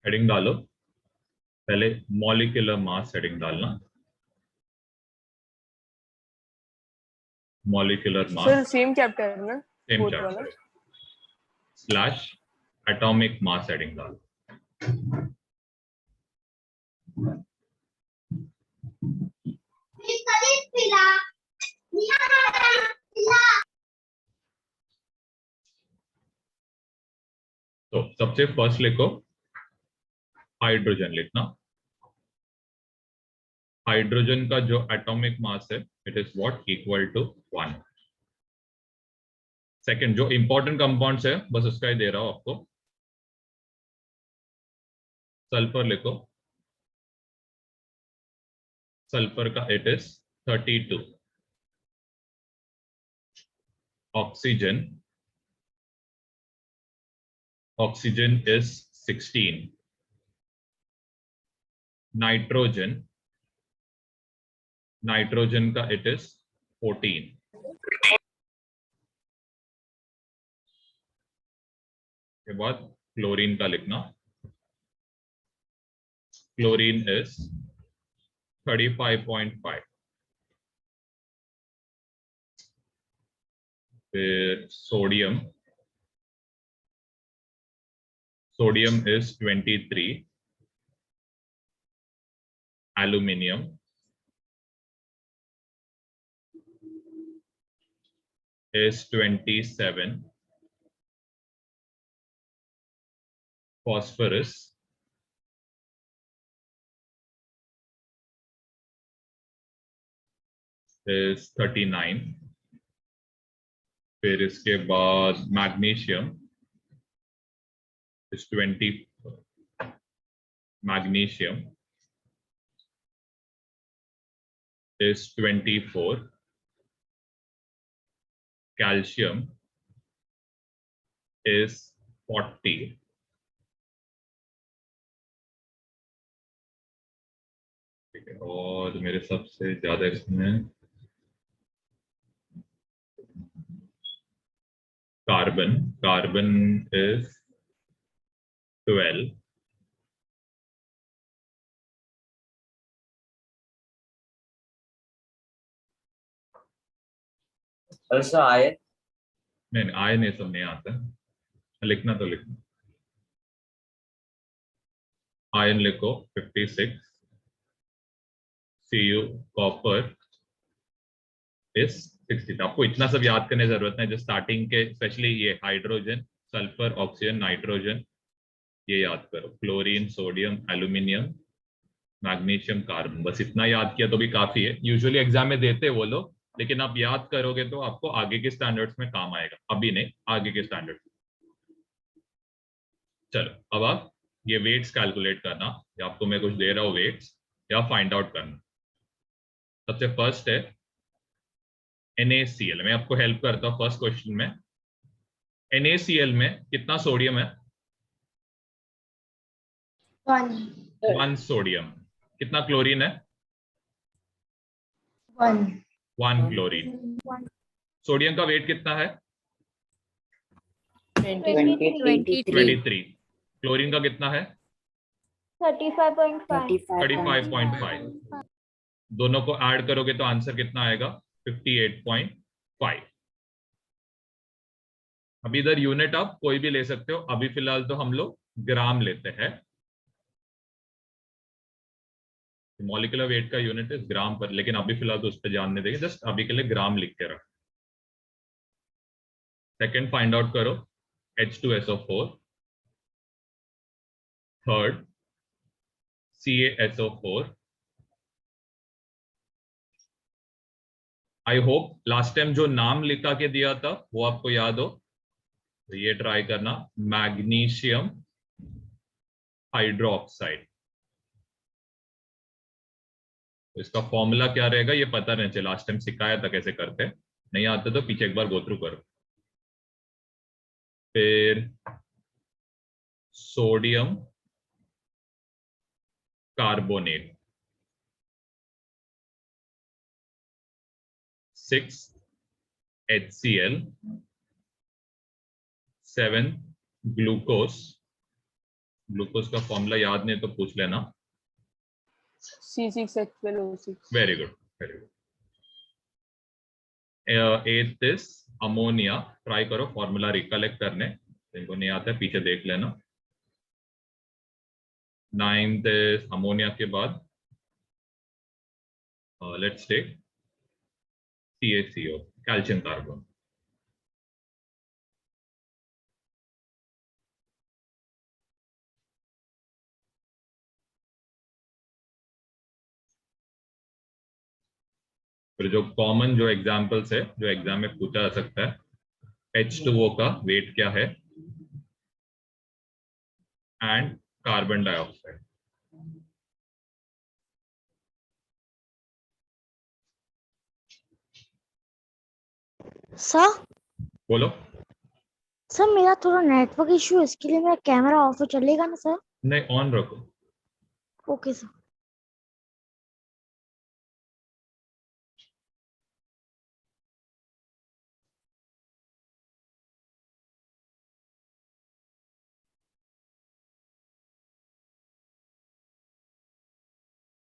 Heading डालो, पहले molecular mass heading डालना, molecular sir mass same chapter है ना, सेम फोर्थ वाला। Chapter slash atomic mass heading डालो। तो सबसे फर्स्ट लिखो हाइड्रोजन लिखना। हाइड्रोजन का जो एटॉमिक मास है it is what equal to 1। Second जो इंपॉर्टेंट कंपाउंड्स है बस उसका ही दे रहा हूं आपको। सल्फर लिखो, सल्फर का it is 32। Oxygen, oxygen is 16। Nitrogen, nitrogen का इट इज 14। के बाद क्लोरीन का लिखना, क्लोरीन इज 35.5। फिर sodium, sodium is 23। Aluminium is 27. Phosphorus is 39. फिर इसके बाद magnesium is 20. Magnesium is 24. Calcium is 40. ठीक है, और मेरे सबसे ज्यादा इसमें कार्बन, कार्बन इज 12. आयन नहीं आयन ये सब नहीं आता, लिखना तो लिखना। आयन लिखो 56. Cu copper is 60। आपको इतना सब याद करने की जरूरत नहीं, जो स्टार्टिंग के स्पेशली ये हाइड्रोजन, सल्फर, ऑक्सीजन, नाइट्रोजन ये याद करो। Chlorine, sodium, aluminium, magnesium, carbon, बस इतना याद किया तो भी काफी है। यूजुअली एग्जाम में देते हैं वो लोग, लेकिन आप याद करोगे तो आपको आगे के स्टैंडर्ड्स में काम आएगा, अभी नहीं आगे के स्टैंडर्ड्स। चलो अब आप ये वेट्स कैलकुलेट करना, या आपको मैं कुछ दे रहा हूँ वेट्स, या फाइंड आउट करना। सबसे फर्स्ट है NaCl। मैं आपको हेल्प करता हूँ फर्स्ट क्वेश्चन में। NaCl में कितना सोडियम है? 1 सोडियम। कितना क्लोरीन है? 1 क्लोरीन। सोडियम का वेट कितना है? 23। क्लोरीन का कितना है? 35.5। दोनों को ऐड करोगे तो आंसर कितना आएगा? 58.5। अभी इधर यूनिट आप कोई भी ले सकते हो, अभी फिलहाल तो हम लोग ग्राम लेते हैं। मॉलिक्यूलर वेट का यूनिट इज ग्राम पर, लेकिन अभी फिलहाल तो उस पर ध्यान नहीं देंगे, जस्ट अभी के लिए ग्राम लिख के रख। सेकंड फाइंड आउट करो H2SO4। Third CaSO4। I hope last time जो नाम लिखा के दिया था वो आपको याद हो, तो ये ट्राई करना, मैग्नीशियम हाइड्रोक्साइड। तो इसका फॉर्मूला क्या रहेगा ये पता नहीं चला, लास्ट टाइम सिखाया था कैसे करते, नहीं आता तो पीछे एक बार गो थ्रू करो। फिर sodium carbonate 6 HCl 7 glucose glucose का फॉर्मूला याद नहीं तो पूछ लेना। C6H12O6। Very good, very good. एथ इज अमोनिया। ट्राई करो फॉर्मूला रिकलेक्ट करने, जिनको नहीं आता है पीछे देख लेना। 9th इज अमोनिया के बाद let's take CaCO, calcium carbon. फिर जो कॉमन जो एग्जांपल्स है जो एग्जाम में पूछा जा सकता है, H2O का वेट क्या है एंड कार्बन डाइऑक्साइड। सर बोलो। सर मेरा थोड़ा नेटवर्क इशू है, इसके लिए मेरा कैमरा ऑफ है, चलेगा ना सर? नहीं, ऑन रखो। Okay sir.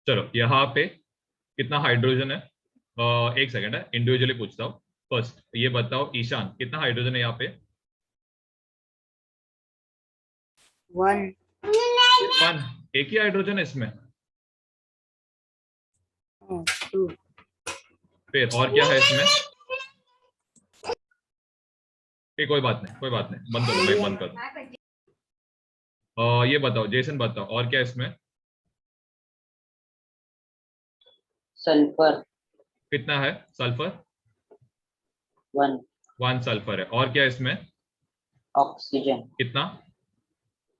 चलो यहाँ पे कितना हाइड्रोजन है? एक सेकंड है, इंडिविजुअली पूछता हूँ। फर्स्ट ये बताओ ईशान, कितना हाइड्रोजन है यहाँ पे? 1 1। एक ही हाइड्रोजन है इसमें? 2 फिर और क्या है इसमें? कोई बात नहीं, कोई बात नहीं, बंद करो, मैं बंद कर दो। ये बताओ जेसन, बताओ और क्या है इसमें? सल्फर कितना है सल्फर? 1 1 सल्फर है। और क्या है इसमें? ऑक्सीजन कितना?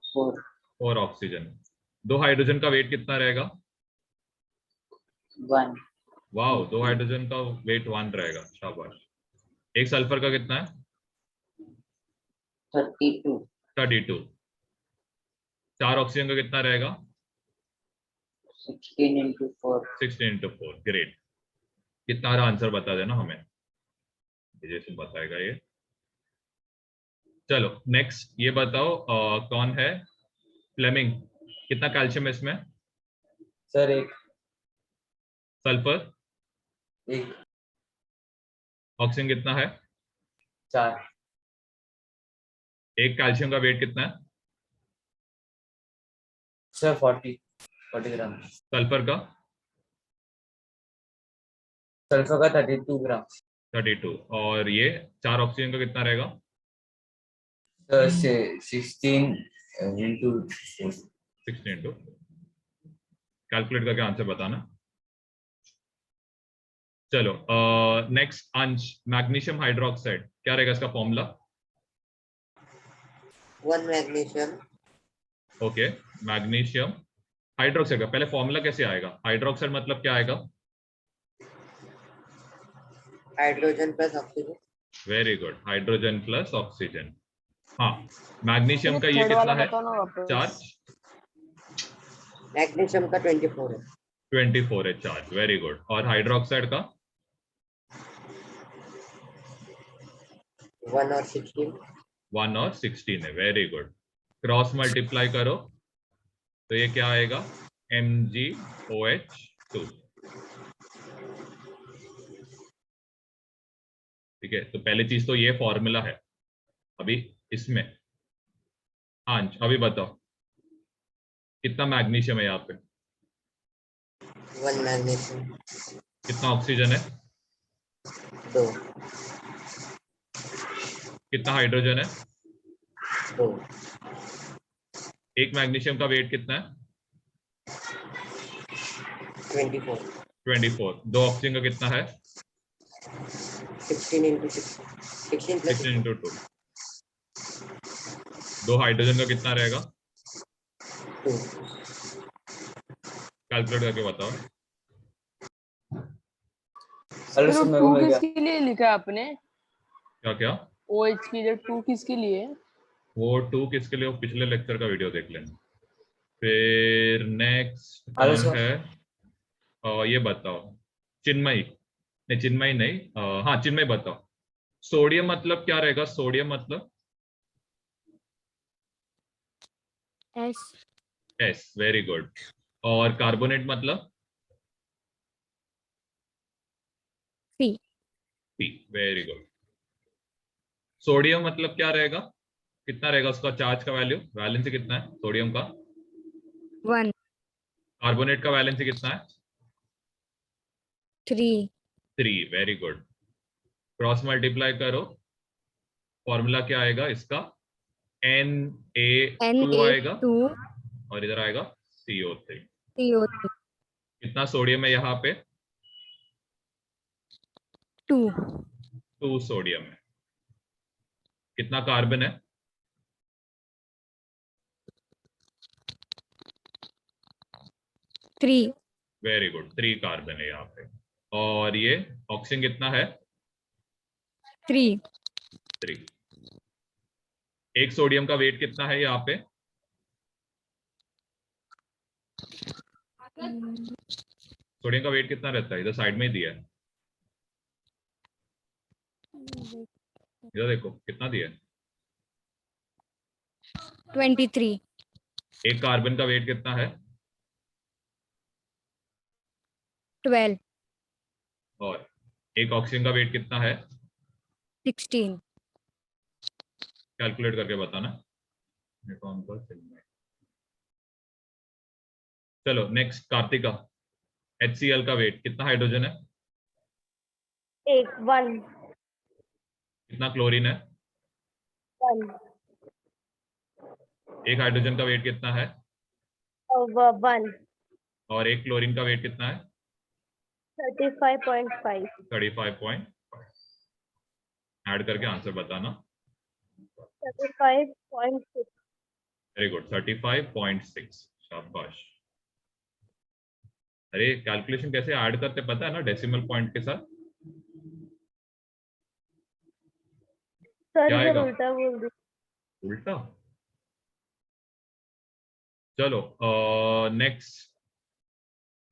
4 4 ऑक्सीजन। 2 हाइड्रोजन का वेट कितना रहेगा? 1 वाओ, 2 हाइड्रोजन का वेट 1 रहेगा, शाबाश। 1 सल्फर का कितना है? 32 32। 4 ऑक्सीजन का कितना रहेगा? 16 into 4 16 into 4। ग्रेट। कितना आ रहा आंसर बता देना हमें, जैसे बताएगा ये। चलो नेक्स्ट ये बताओ कौन है फ्लेमिंग? कितना कैल्शियम है इसमें? Sir 1 sulphur? 1 ऑक्सीजन कितना है? 4 एक कैल्शियम का वेट कितना है? सर 40 ग्राम। सल्फर का? सल्फर का 32 ग्राम। 32। और ये 4 ऑक्सीजन का कितना रहेगा? Sir 16 into 4। 16 into, कैलकुलेट करके आंसर बताना। चलो नेक्स्ट अंश, मैग्नीशियम हाइड्रोक्साइड, क्या रहेगा इसका formula? 1 magnesium okay, magnesium hydroxide का पहले फॉर्मूला कैसे आएगा? हाइड्रोक्साइड मतलब क्या आएगा? Hydrogen plus oxygen. Very good, hydrogen plus oxygen. हाँ, मैग्नीशियम का ये थर्ड कितना वाला है बताओ ना वापस। चार्ज? मैग्नीशियम का 24 है। 24 है चार्ज, वेरी गुड। और हाइड्रोक्साइड का? 1 और 16। 1 और 16 है, वेरी गुड। क्रॉस मल्टीप्लाई करो तो ये क्या आएगा? MgOH2। ठीक है, तो पहली चीज तो ये फॉर्मूला है। अभी इसमें हाँ, अभी बताओ कितना मैग्नीशियम है यहाँ पे? 1 मैग्नीशियम। कितना ऑक्सीजन है? 2 कितना हाइड्रोजन है? 2 एक मैग्नीशियम का वेट कितना है? 24 24। 2 ऑक्सीजन का कितना है? 16 into 6 16 plus 16 into 2। 2 हाइड्रोजन का कितना रहेगा? 2 कैलकुलेट करके बताओ। सर तो मेरे टू को मिल गया। किसके लिए लिखा है आपने? क्या क्या? OH की जगह 2 किसके लिए है? वो 2 किसके लिए? वो पिछले लेक्चर का वीडियो देख लेना। फिर नेक्स्ट हेलो कौन सर। है? ये बताओ चिन्मयी। नहीं चिन्मयी नहीं, हाँ चिन्मयी बताओ। सोडियम मतलब क्या रहेगा? सोडियम मतलब एस एस, वेरी गुड। और कार्बोनेट मतलब C P, very good. Sodium मतलब क्या रहेगा, कितना रहेगा उसका चार्ज का वैल्यू, वैलेंसी कितना है सोडियम का? 1 कार्बोनेट का वैलेंसी कितना है? 3 3, वेरी गुड। क्रॉस मल्टीप्लाई करो, फॉर्मूला क्या आएगा इसका? Na2 आएगा Na2 और इधर आएगा CO3। CO3 कितना सोडियम है यहाँ पे? 2 2 सोडियम है। कितना कार्बन है? 3 वेरी गुड, 3 कार्बन है यहाँ पे। और ये ऑक्सीजन कितना है? 3 3। एक सोडियम का वेट कितना है यहाँ पे? सोडियम का वेट कितना रहता है? इधर साइड में ही दिया है, इधर देखो कितना दिया है। 23 एक कार्बन का वेट कितना है? 12 और एक ऑक्सीजन का वेट कितना है? 16 कैलकुलेट करके बताना। ये कौन सा चलना है? चलो नेक्स्ट, कार्तिका। HCl का वेट कितना हाइड्रोजन है? 1 कितना क्लोरीन है? 1 एक हाइड्रोजन का वेट कितना है? 1 और एक क्लोरीन का वेट कितना है? 35.5 35.5। ऐड करके आंसर बताना। 35.6 वेरी गुड, 35.6, शाबाश। अरे कैलकुलेशन कैसे ऐड करते पता है ना, डेसिमल पॉइंट के साथ। सर क्या आएगा? उल्टा बोल दी। उल्टा? चलो नेक्स्ट,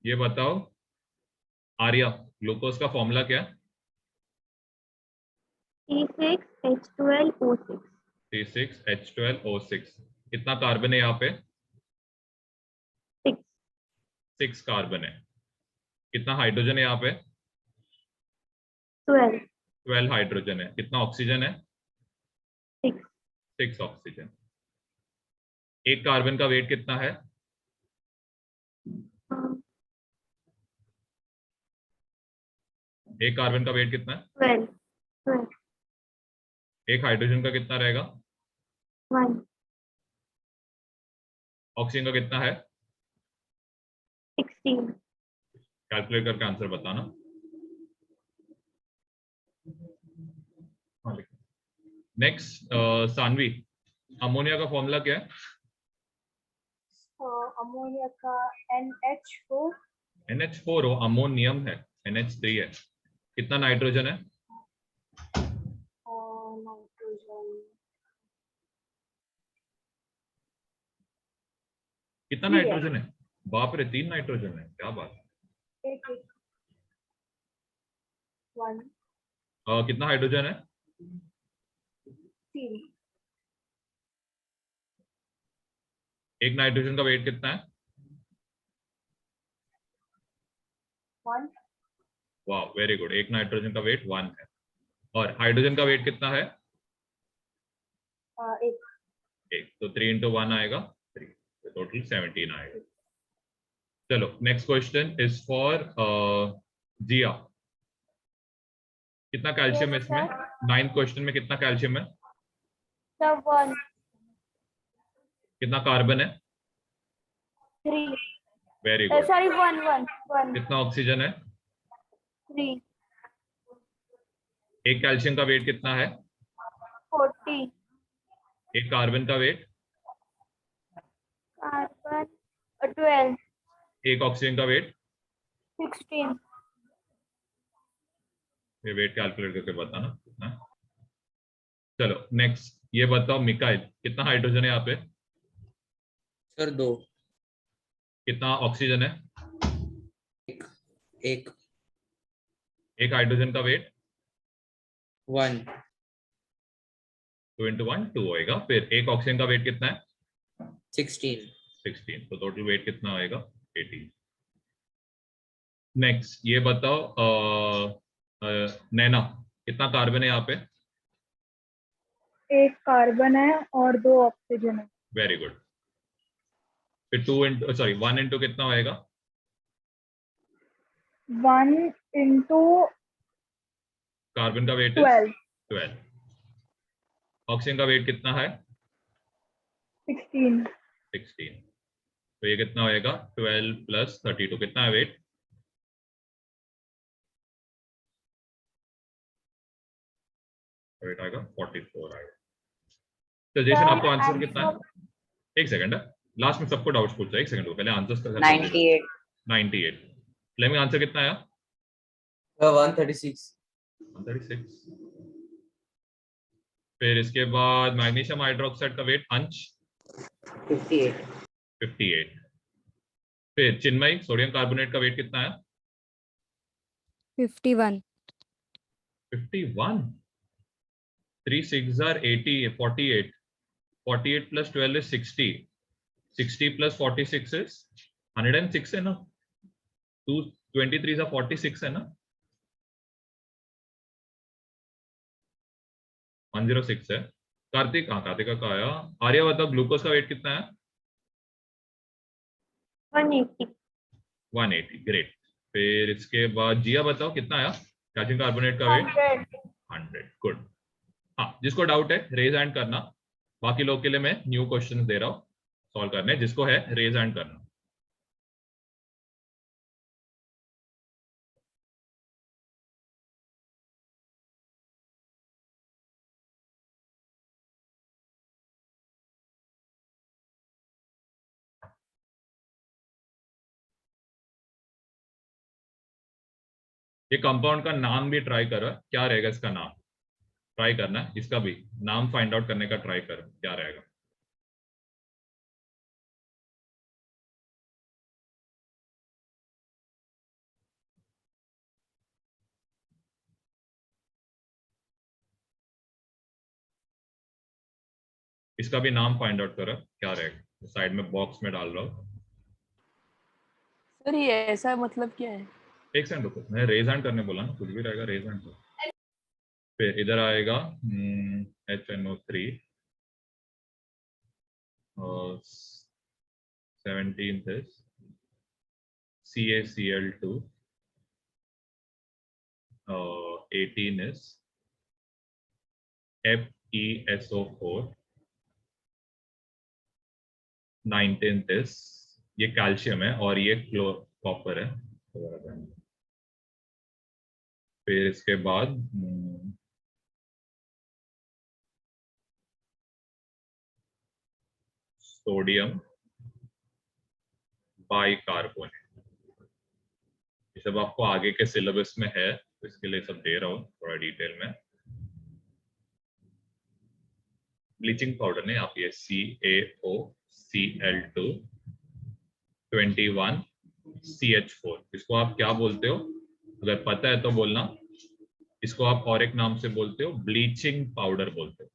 ये बताओ आर्या, ग्लूकोज का फॉर्मूला क्या है? C6H12O6 C6H12O6। कितना कार्बन है यहाँ पे? 6 6 कार्बन है। कितना हाइड्रोजन है यहाँ पे? 12 12 हाइड्रोजन है। कितना ऑक्सीजन है? 6 6 ऑक्सीजन। एक कार्बन का वेट कितना है? एक कार्बन का वेट कितना है? 12 एक हाइड्रोजन का कितना रहेगा? 1 ऑक्सीजन का कितना है? 16 कैलकुलेट करके आंसर बताना। नेक्स्ट, सानवी, अमोनिया का फॉर्मूला क्या है? अमोनिया का NH4 NH4 हो, अमोनियम है, NH3 है। कितना नाइट्रोजन है? नाइट्रोजन कितना 3 है। नाइट्रोजन है? बाप रे, 3 नाइट्रोजन है, क्या बात है। 1 कितना हाइड्रोजन है? 3 एक नाइट्रोजन का वेट कितना है? 1 वाह, वेरी गुड, एक नाइट्रोजन का वेट 1 है। और हाइड्रोजन का वेट कितना है? 1 एक, तो 3 into 1 आएगा 3, तो टोटल 17 आएगा। चलो नेक्स्ट क्वेश्चन इज फॉर जिया। कितना कैल्शियम है इसमें? 9th क्वेश्चन में कितना कैल्शियम है? 1 कितना कार्बन है? 3 वेरी गुड। सॉरी 1 कितना ऑक्सीजन है? 3 एक कैल्शियम का वेट कितना है? 40 एक कार्बन का वेट? कार्बन 12 एक ऑक्सीजन का वेट? 16 ये वेट कैलकुलेट करके बताना कितना है। चलो नेक्स्ट, ये बताओ मिकाइल, कितना हाइड्रोजन है यहाँ पे? सर 2 कितना ऑक्सीजन है? एक एक हाइड्रोजन का वेट? 1 2 into 1 2 होएगा। फिर एक ऑक्सीजन का वेट कितना है? 16. 16, तो टोटल वेट कितना आएगा 18। नेक्स्ट ये बताओ नैना कितना कार्बन है यहाँ पे? एक कार्बन है और 2 ऑक्सीजन है। Very good. फिर 1 इंटू कितना होएगा? 1 इंटू कार्बन का वेट 12 12। ऑक्सीजन का वेट कितना है? 16 16। तो ये कितना होएगा 12 प्लस 32 कितना है वेट? वेट आएगा 44 आएगा। तो जैसे आपको आंसर कितना है? एक सेकंड है, लास्ट में सबको डाउट्स पूछो, एक सेकंड पहले आंसर्स का 98. 98। फ्लेमिंग आंसर कितना आया? 136. 136। फिर इसके बाद मैग्नीशियम हाइड्रोक्साइड का वेट अंश 58. 58। फिर चिन्मय सोडियम कार्बोनेट का वेट कितना है? 51. 51। 3 6 are 80, 48. 48 plus 12 is 60. 60 plus 46 is 106 है ना? 23 are 46 है ना? 106 है। कार्तिक, हाँ कार्तिक का आया। आर्या बताओ ग्लूकोज का वेट कितना है? 180. 180। ग्रेट। फिर इसके बाद जिया बताओ कितना आया कैल्शियम कार्बोनेट का वेट? 100। गुड। हाँ जिसको डाउट है रेज हैंड करना, बाकी लोग के लिए मैं न्यू क्वेश्चंस दे रहा हूँ सॉल्व करने, जिसको है रेज हैंड करना। ये कंपाउंड का नाम भी ट्राई करो, क्या रहेगा इसका नाम, ट्राई करना है, इसका भी नाम फाइंड आउट करने का ट्राई करो क्या रहेगा। इसका भी नाम फाइंड आउट करो क्या रहेगा, साइड में बॉक्स में डाल रहा हूँ। सर ये ऐसा मतलब क्या है? एक सेकंड रुको, मैं रेज हैंड करने बोला ना, कुछ भी रहेगा रेज हैंड। फिर इधर आएगा HNO3 और 17th is CaCl2, 18 is FeSO4, 19th is ये कैल्शियम है और ये कॉपर है। फिर इसके बाद सोडियम बाइकार्बोनेट। ये सब आपको आगे के सिलेबस में है तो इसके लिए सब दे रहा हूँ थोड़ा डिटेल में। ब्लीचिंग पाउडर ने आप ये CaOCl2 21 CH4, इसको आप क्या बोलते हो अगर पता है तो बोलना। इसको आप और एक नाम से बोलते हो ब्लीचिंग पाउडर बोलते हो।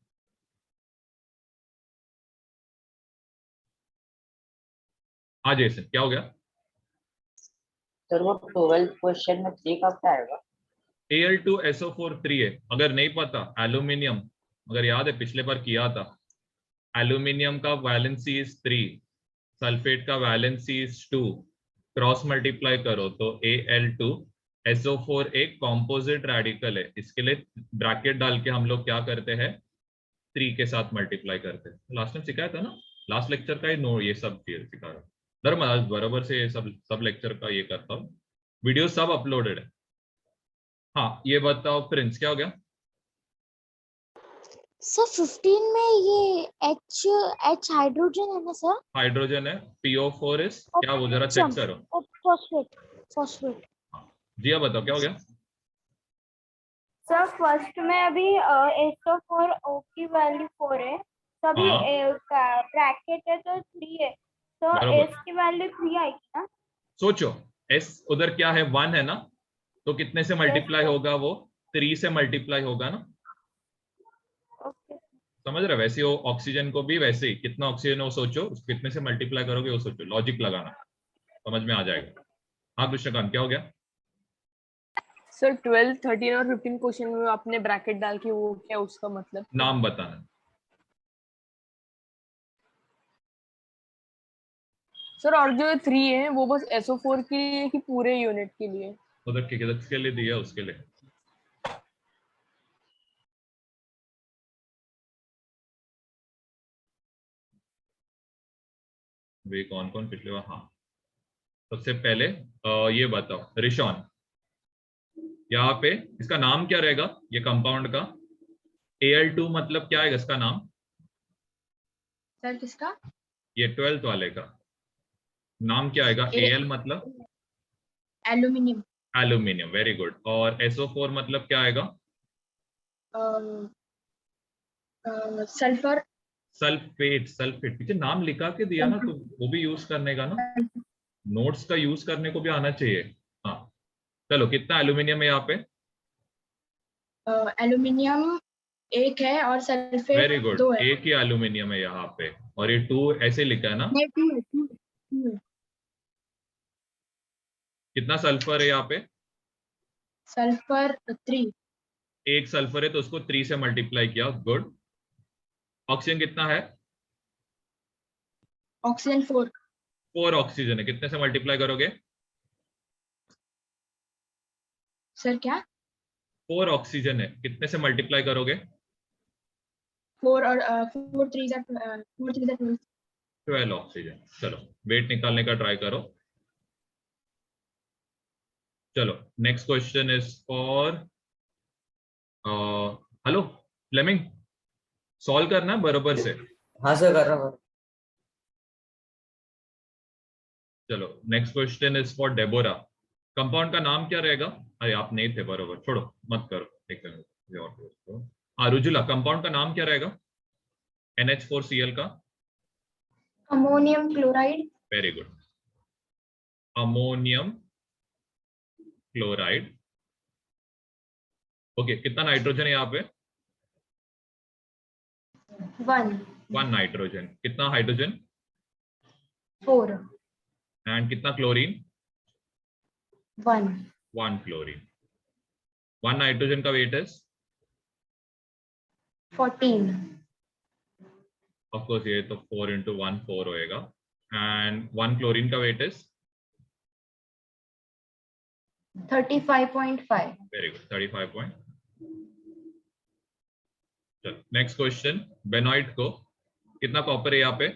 हाँ जैसे क्या हो गया? सर वो 12 क्वेश्चन में 3 कब का आएगा? Al2SO4 3 है। अगर नहीं पता एल्यूमिनियम, अगर याद है पिछले बार किया था, एल्यूमिनियम का वैलेंसी इज 3, सल्फेट का वैलेंसी इज 2, क्रॉस मल्टीप्लाई करो तो Al2SO4 एक कॉम्पोजिट रेडिकल है, इसके लिए ब्रैकेट डाल के हम लोग क्या करते हैं 3 के साथ मल्टीप्लाई करते हैं। लास्ट टाइम सिखाया था ना, लास्ट लेक्चर का ही नो ये सब चीज सिखा रहा हूँ धर्मराज, बराबर से ये सब लेक्चर का ये करता हूँ, वीडियो सब अपलोडेड है। हाँ ये बताओ प्रिंस क्या हो गया? सर 15 में ये H हाइड्रोजन है ना सर? हाइड्रोजन है। PO4 इज क्या, वो जरा चेक करो। फॉस्फेट। जिया बताओ क्या हो गया? सर फर्स्ट में अभी SO4 O की वैल्यू 4 है, तो अभी ब्रैकेट है तो 3 है, तो बराबर। S की वैल्यू 3 आएगी ना? सोचो S उधर क्या है 1 है ना, तो कितने से मल्टीप्लाई होगा वो? 3 से मल्टीप्लाई होगा ना। ओके। समझ रहे हो? वैसे ही ऑक्सीजन को भी वैसे ही कितना ऑक्सीजन है वो सोचो, उसको कितने से मल्टीप्लाई करोगे वो सोचो, लॉजिक लगाना, समझ में आ जाएगा। हाँ कृष्णकांत, क्या हो गया? सर 12, 13 और 15 क्वेश्चन में आपने ब्रैकेट डाल के वो क्या उसका मतलब? नाम बताना। सर और जो 3 है वो बस SO4 के लिए कि पूरे यूनिट के लिए? उधर किसके लिए दिया, उसके लिए। वे कौन कौन पिछले बार? हाँ, सबसे पहले ये बताओ रिशॉन, यहाँ पे इसका नाम क्या रहेगा ये कंपाउंड का? Al2 मतलब क्या है इसका नाम? सर किसका? ये 12th वाले का नाम क्या आएगा? Al मतलब एल्यूमिनियम। Aluminium, very good. और SO4 मतलब क्या आएगा? सल्फर। सल्फेट। सल्फेट पीछे नाम लिखा के दिया ना, तो वो भी यूज करने का ना, नोट्स का यूज करने को भी आना चाहिए। हाँ चलो, कितना एल्यूमिनियम है यहाँ पे? एल्यूमिनियम एक है और सल्फेट वेरी गुड, 2 है। एक ही एल्यूमिनियम है यहाँ पे, और ये 2 ऐसे लिखा है ना। नहीं 2 है, 2 है। कितना सल्फर है यहाँ पे? सल्फर 3। एक सल्फर है तो उसको 3 से मल्टीप्लाई किया, गुड। ऑक्सीजन कितना है? ऑक्सीजन 4। 4 ऑक्सीजन है, कितने से मल्टीप्लाई करोगे? सर क्या? 4 ऑक्सीजन है, कितने से मल्टीप्लाई करोगे? 4 और 4 3 जा 4 3 जा 12। 12 ऑक्सीजन। चलो वेट निकालने का ट्राई करो। चलो next question is for, hello Fleming, solve करना है बरोबर से। हाँ सर कर रहा हूँ। चलो next question is for Deborah. Compound का नाम क्या रहेगा? अरे आप नहीं थे, बरोबर, छोड़ो मत करो, एक सेकंड और करो। हाँ रुजुला, कंपाउंड का नाम क्या रहेगा NH4Cl का? Ammonium chloride. Very good, ammonium chloride. Okay, कितना नाइट्रोजन है यहाँ पे? 1 1 नाइट्रोजन। कितना हाइड्रोजन? 4 एंड कितना क्लोरीन? 1 1 क्लोरीन। 1 नाइट्रोजन का वेट इज, 14 ऑफ कोर्स ये तो 4 into 1 4 होएगा। एंड 1 क्लोरीन का weight is 35.5। Very good, 35 point. चलो नेक्स्ट क्वेश्चन, बेनॉइट को कितना कॉपर है यहाँ पे?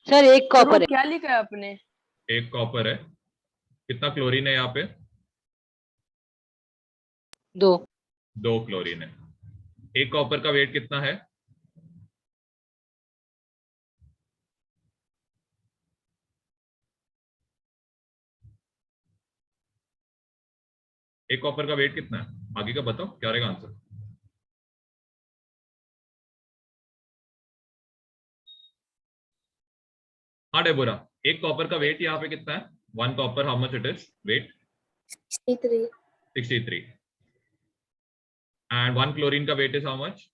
सर एक और वो कॉपर है। क्या लिखा है आपने? 1 कॉपर है। कितना क्लोरीन है यहाँ पे? 2 2 क्लोरीन है। 1 कॉपर का वेट कितना है? एक कॉपर का वेट कितना है? आगे का बताओ क्या रहेगा आंसर। हाँ डेबोरा, 1 कॉपर का वेट यहाँ पे कितना है? 1 copper, how much it is weight? 63। And 1 chlorine का weight is how much?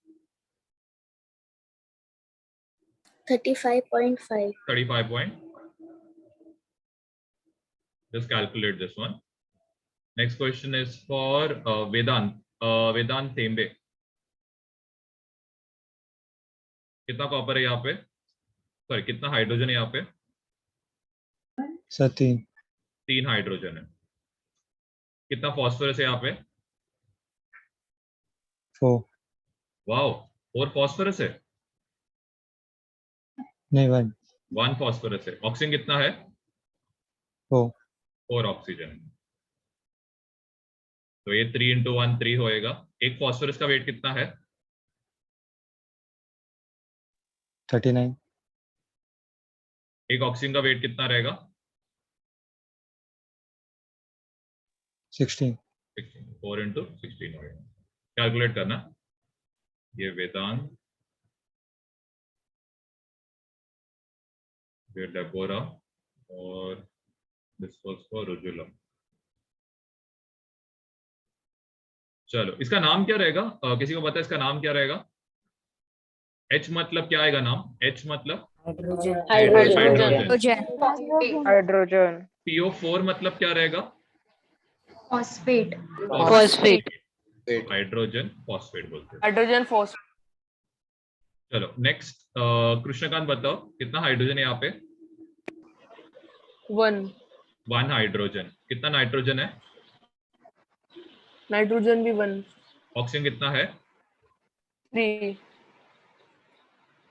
35.5. 35 point. Just calculate this one. Next question is for Vedant. Vedant Thembe. कितना कॉपर है यहाँ पे? सॉरी, कितना हाइड्रोजन है यहाँ पे? सर 3। 3 हाइड्रोजन है। कितना फॉस्फोरस है यहाँ पे? 4। वाओ, 4 फॉस्फोरस है। नहीं 1। 1 फॉस्फोरस है। ऑक्सीजन कितना है? 4। 4 ऑक्सीजन। तो ये 3 into 1 3 होएगा। एक फॉस्फोरस का वेट कितना है? 39। एक ऑक्सीजन का वेट कितना रहेगा? 16। 16। 4 into 16 होएगा। कैलकुलेट करना। ये वेदांत, ये डेबोरा और दिस वाज फॉर रुजुलम। चलो इसका नाम क्या रहेगा? किसी को पता है इसका नाम क्या रहेगा? H मतलब क्या आएगा नाम? H मतलब हाइड्रोजन हाइड्रोजन। हाइड्रोजन। PO4 मतलब क्या रहेगा? Phosphate. फॉस्फेट। हाइड्रोजन फॉस्फेट बोलते हैं। Hydrogen phosphate. चलो नेक्स्ट, कृष्णकांत बताओ कितना हाइड्रोजन है यहाँ पे? 1। 1 हाइड्रोजन। कितना नाइट्रोजन है? नाइट्रोजन भी 1। ऑक्सीजन कितना है? 3।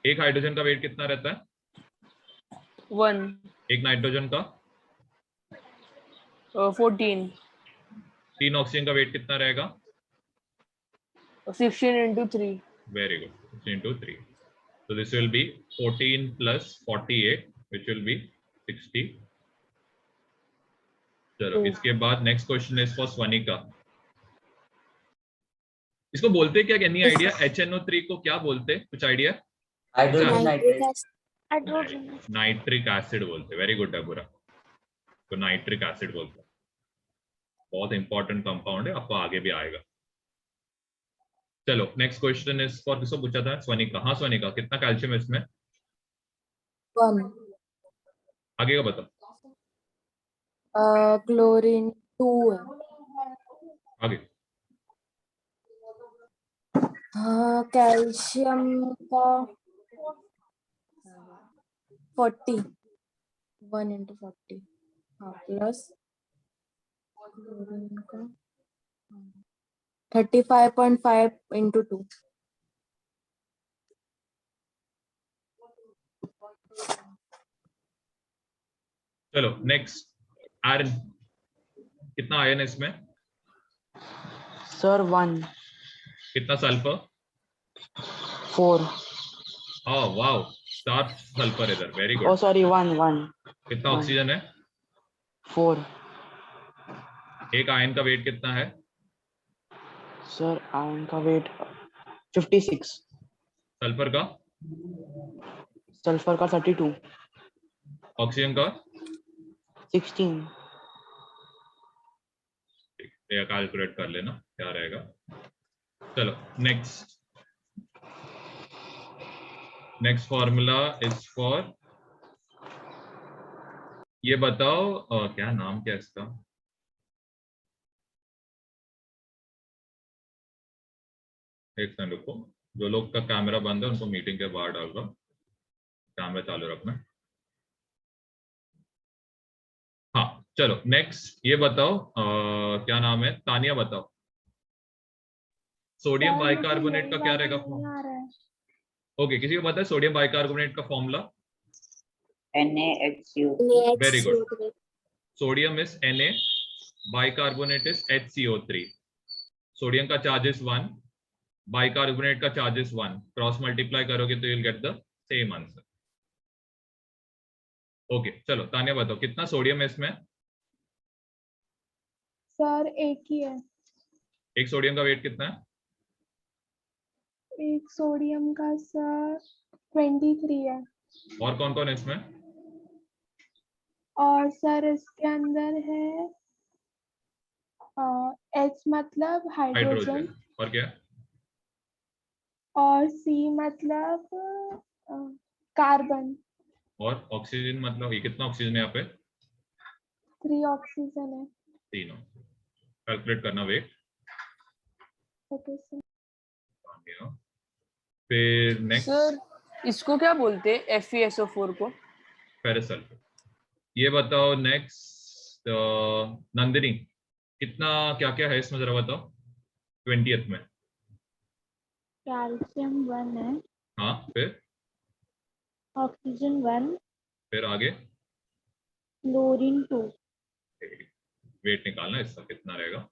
एक हाइड्रोजन का वेट कितना रहता है? 1। एक नाइट्रोजन का? 14। 3 ऑक्सीजन का वेट कितना रहेगा? 16 into 3। Very good. 16 into 3. So this will be 14 plus 48, which will be 60. चलो इसके बाद नेक्स्ट क्वेश्चन इज फॉर स्वनिका। इसको बोलते क्या? Any idea? HNO3 को क्या बोलते? कुछ idea? Hydrogen nitrate. Nitric acid बोलते। वेरी गुड है पूरा, तो नाइट्रिक एसिड बोलते हैं। बहुत इंपॉर्टेंट कंपाउंड है, आपको आगे भी आएगा। चलो नेक्स्ट क्वेश्चन इज फॉर, किसको पूछा था? स्वनिका। हाँ स्वनिका, कितना कैल्शियम है इसमें? 1. आगे का बताओ। क्लोरीन 2 है। आगे। कैल्शियम का 40, 1 into 40, हाँ, प्लस क्लोरीन का 35.5 into 2। चलो नेक्स्ट, आयरन। कितना आयरन है इसमें? सर 1. कितना सल्फर? 4। हाँ वाओ, 7 सल्फर इधर। वेरी ओ गुड। सॉरी 1. कितना ऑक्सीजन है? 4. एक आयन का वेट कितना है? सर आयरन का वेट 56. सल्फर का? सल्फर का 32. ऑक्सीजन का? 16. ये कैलकुलेट कर लेना क्या रहेगा। चलो next, next formula is for, ये बताओ क्या नाम क्या इसका? एक सेकंड रुको, जो लोग का कैमरा बंद है उनको मीटिंग के बाहर डाल दो, कैमरा चालू रखना। हाँ चलो नेक्स्ट, ये बताओ क्या नाम है? तानिया बताओ, सोडियम बाइकार्बोनेट का क्या रहेगा फॉर्म? ओके, किसी को पता है सोडियम बाइकार्बोनेट का formula? NaHCO3। Very good. Sodium is Na, bicarbonate is HCO3। Sodium का चार्ज इज 1, बाइकार्बोनेट का चार्ज इज 1। क्रॉस मल्टीप्लाई करोगे तो you'll get the same answer. Okay चलो तानिया बताओ कितना सोडियम है इसमें? सर एक ही है। एक सोडियम का वेट कितना है? एक सोडियम का सर 23 है। और कौन कौन है इसमें? और सर इसके अंदर है H मतलब हाइड्रोजन, हाइड्रोजन। और क्या? और C मतलब कार्बन। और ऑक्सीजन मतलब, ये कितना ऑक्सीजन है यहाँ पे? 3 ऑक्सीजन है। 3। कैलकुलेट करना वेट। Okay sir. फिर नेक्स्ट, सर इसको क्या बोलते हैं? FeSO4 को? Ferrous sulphur. ये बताओ नेक्स्ट, नंदिनी कितना क्या क्या है इसमें जरा बताओ 20th में? कैल्शियम 1 है, हाँ फिर ऑक्सीजन 1, फिर आगे क्लोरीन 2। वेट निकालना इसका कितना रहेगा।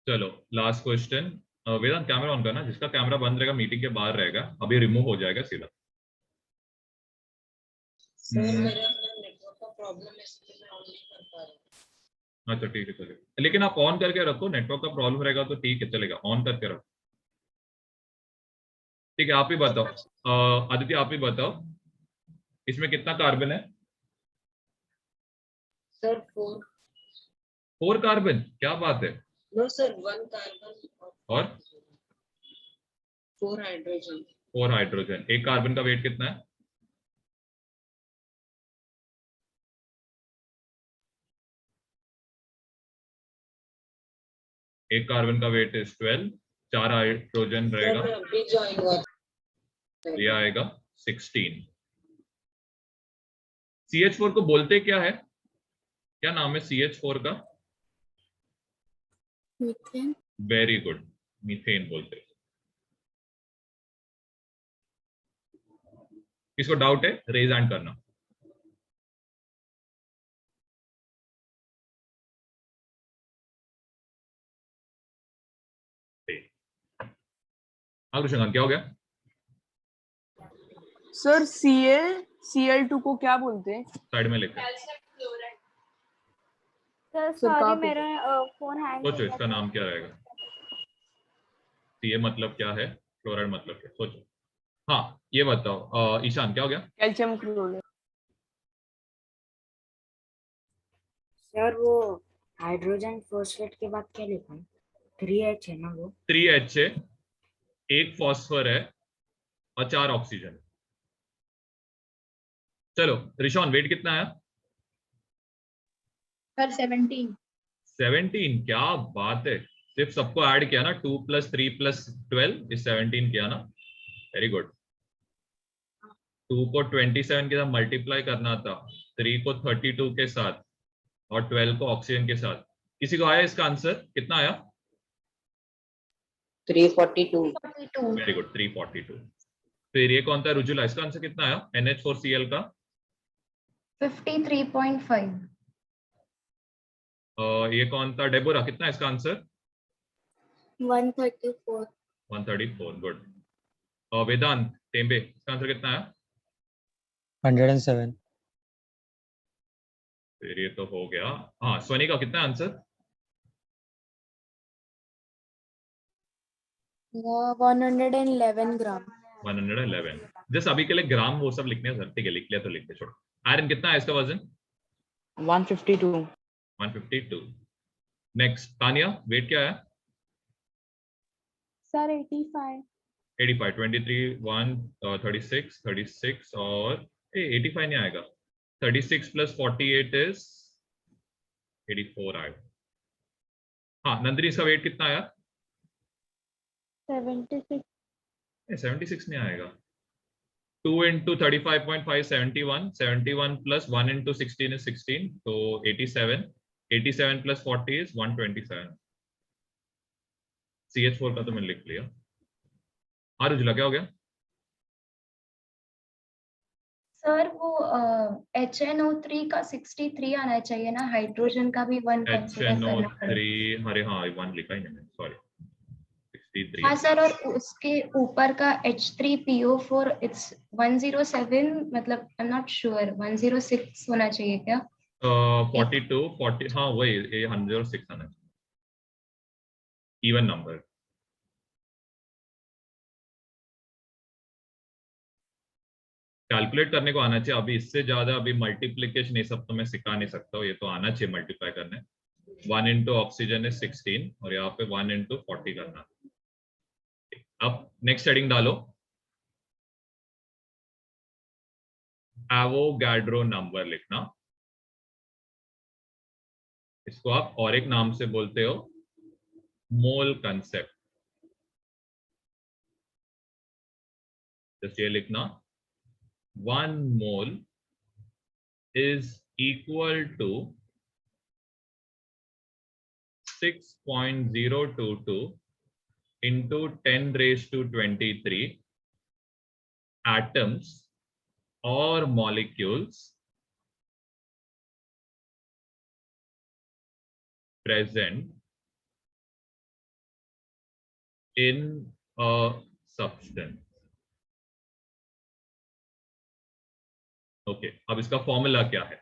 चलो last question. Vedant camera on करना, जिसका कैमरा बंद रहेगा मीटिंग के बाहर रहेगा, अभी रिमूव हो जाएगा सीधा। अच्छा ठीक है चलेगा, लेकिन आप ऑन करके रखो, नेटवर्क का प्रॉब्लम रहेगा तो ठीक है चलेगा, ऑन करके रखो। ठीक है आप ही बताओ, आदित्य आप ही बताओ इसमें कितना कार्बन है? Sir, 4. 4 कार्बन, क्या बात है। No, sir, 1 carbon और 4 hydrogen. 4 हाइड्रोजन। एक कार्बन का वेट कितना है? एक कार्बन का वेट इज 12, 4 हाइड्रोजन रहेगा, Sir, अभी join हुआ। ये आएगा 16। CH4 को बोलते क्या है? क्या नाम है CH4 का? Methane. वेरी गुड, मीथेन बोलते हैं। किसको डाउट है? रेज हैंड करना। हाँ कृष्णकांत, क्या हो गया? सर Cl2 को क्या बोलते हैं? साइड में लिखा है, सर Sir, सॉरी कहाँ पे? मेरा फोन हैंग सोचो इसका नाम क्या रहेगा। Ca मतलब क्या है, क्लोराइड मतलब क्या, सोचो। हाँ ये बताओ ईशान, क्या हो गया? Calcium chloride. सर वो हाइड्रोजन फॉस्फेट के बाद क्या लिखा है? 3H है ना वो? 3H है, एक फॉस्फर है और 4 ऑक्सीजन। चलो ऋषौन, वेट कितना आया? Sir, 17. 17, क्या बात है। सिर्फ सबको ऐड किया ना, 2 + 3 + 12 इस 17 किया ना, वेरी गुड। 2 को 27 के साथ मल्टीप्लाई करना था, 3 को 32 के साथ और 12 को ऑक्सीजन के साथ। किसी को आया इसका आंसर? कितना आया? 342. Very good, 342। फिर ये कौन था रुजुला, इसका आंसर कितना आया NH4Cl का? 53.5. ये कौन था डेबोरा, कितना है इसका आंसर? 134. 134, गुड। वेदांत टेम्बे, इसका आंसर कितना आया? 107. फिर ये तो हो गया। हाँ सोनी का कितना आंसर? 111 ग्राम. 111। जस्ट अभी के लिए ग्राम वो सब लिखने हैं सर, ठीक है लिख लिया तो लिख दे, छोड़ो। आयरन कितना है इसका वजन? 152. 152। नेक्स्ट तानिया, वेट क्या है? सर 85. 85, 23, 1, 36, 36 और 85 नहीं आएगा। 36 + 48 इज 84 आएगा। हाँ नंदिनी, इसका वेट कितना आया? 76. 76 नहीं आएगा। 2 × 35.5 71, 71 + 1 × 16 is 16, तो 87, 87 + 40 is 127। CH4 का तो मैंने लिख लिया। हाँ रुजुला, क्या हो गया? सर वो HNO3 का 63 आना चाहिए ना, हाइड्रोजन का भी 1 कंसीडर करना पड़ेगा। HNO3, अरे हाँ 1 लिखा ही नहीं मैंने, सॉरी। 63। हाँ सर, और उसके ऊपर का H3PO4 इट्स 107, मतलब आई एम नॉट श्योर, 106 होना चाहिए क्या? 42, 40, हाँ वही, ये 106 आना चाहिए, इवन नंबर। कैलकुलेट करने को आना चाहिए, अभी इससे ज्यादा अभी मल्टीप्लीकेशन ये सब तो मैं सिखा नहीं सकता हूँ, ये तो आना चाहिए मल्टीप्लाई करने। 1 × ऑक्सीजन इज 16 और यहाँ पे 1 × 40 करना। अब नेक्स्ट हेडिंग डालो, एवोगाड्रो नंबर लिखना। इसको आप और एक नाम से बोलते हो, मोल कंसेप्ट। जैसे ये लिखना, 1 mole is equal to 6.022 into 10⁻23 atoms or molecules present in a substance. Okay, अब इसका फॉर्मूला क्या है?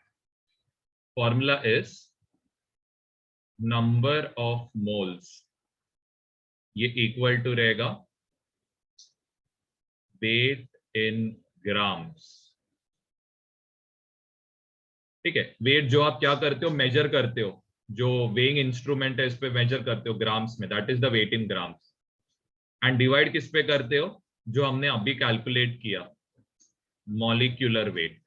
Formula is number of moles, ये इक्वल टू रहेगा वेट इन ग्राम्स ठीक है, वेट जो आप क्या करते हो, मेजर करते हो, जो वेइंग इंस्ट्रूमेंट है इस पे मेजर करते हो ग्राम्स में, that is the weight in grams, and divide किस पे करते हो, जो हमने अभी कैलकुलेट किया, मॉलिक्यूलर वेट।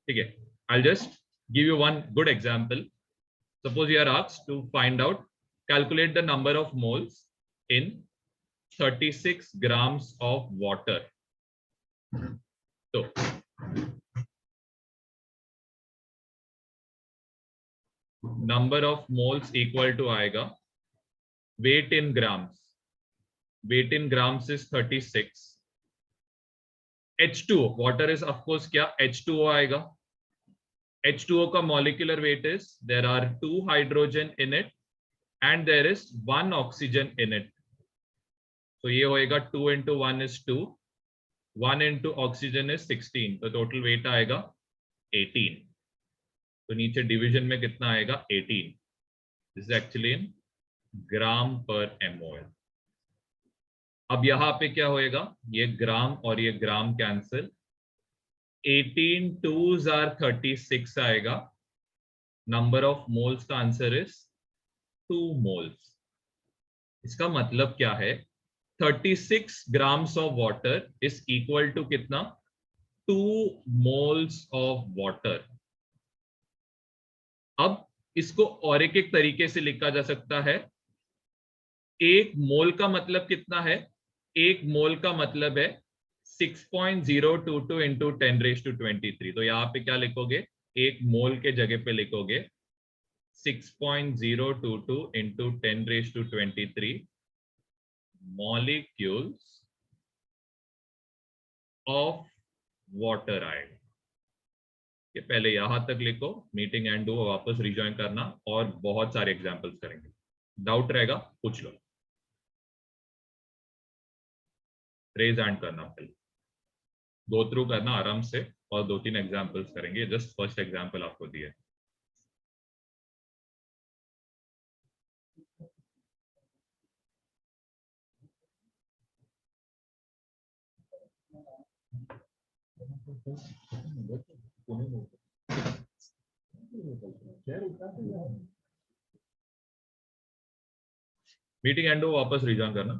ठीक है, I'll just give you one good example. Suppose you are asked to find out, calculate the number of moles in 36 grams of water. So number of moles equal to आएगा weight in grams. Weight in grams is 36. H2O, water is of course क्या, H2O आएगा. H2O का molecular weight is, there are 2 hydrogen in it and there is 1 oxygen in it. So ये होएगा 2 into 1 is 2, 1 into oxygen is 16, तो total weight आएगा 18. तो नीचे division में कितना आएगा, 18. This is actually in gram per mol. अब यहाँ पे क्या होएगा, ये ग्राम और ये ग्राम कैंसिल, 18 2s are 36 आएगा, नंबर ऑफ मोल्स का आंसर इज 2 मोल्स. इसका मतलब क्या है, 36 grams of water is equal to कितना, 2 मोल्स ऑफ वाटर. अब इसको और एक तरीके से लिखा जा सकता है, एक मोल का मतलब कितना है, एक मोल का मतलब है 6.022 into 10⁻23. तो यहाँ पे क्या लिखोगे, एक मोल के जगह पे लिखोगे 6.022 into 10⁻23 molecules of water आएगा. ये पहले यहां तक लिखो, मीटिंग एंड हो, वापस रिजॉइन करना और बहुत सारे एग्जांपल्स करेंगे. डाउट रहेगा पूछ लो, रेज हैंड करना, पहले गो थ्रू करना आराम से और 2-3 एग्जांपल्स करेंगे. जस्ट फर्स्ट एग्जांपल आपको दिए. मीटिंग एंड हो, वापस रिजॉइन करना.